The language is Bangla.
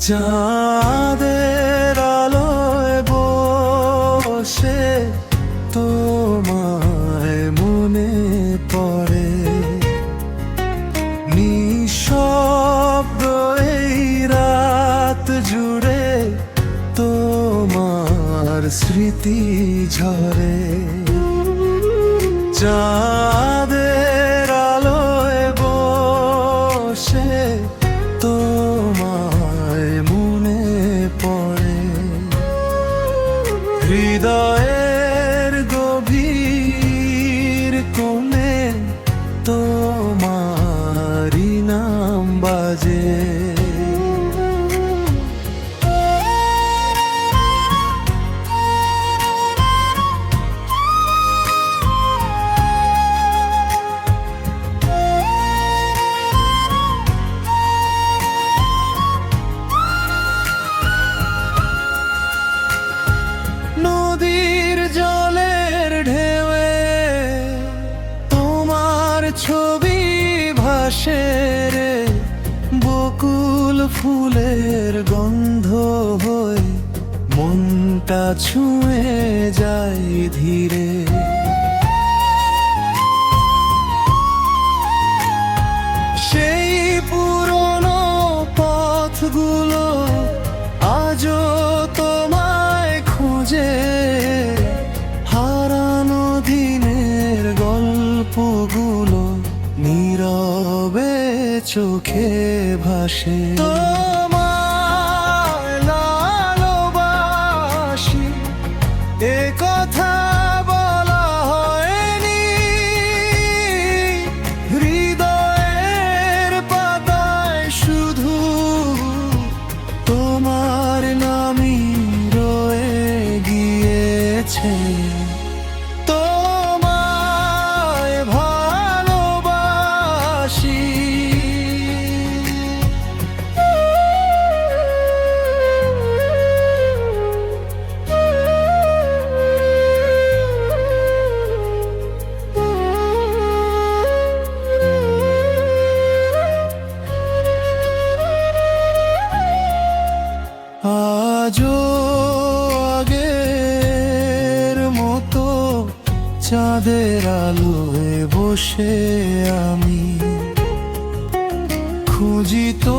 চাঁদের আলোয় বসে তোমায় মনে পড়ে, নিঃশব্দ এই রাত জুড়ে তোমার স্মৃতি ঝরে। চাঁদের আলোয় বসে তোমায় মনে পড়ে, হৃদয়ের গভীর কোণে তোমারি নাম বাজে। নদীর জলের ঢেউয়ে তোমার ছবি ভাসে রে, বকুল ফুলের গন্ধ হয়ে মনটা ছুঁয়ে যায় ধীরে। সেই পুরনো পথগুলো আজও তোমায় খুঁজে, হারানো দিনের গল্পগুলো নীরবে চোখে ভাসে। তোমায় ভালোবাসি এ কথা বলা হয়নি, হৃদয়ের পাতায় শুধু তোমার নামই রয়ে গিয়েছে। তোমায় ভালোবাসি। আজও আগের মতো চাঁদের আলোয় বসে আমি খুঁজি তো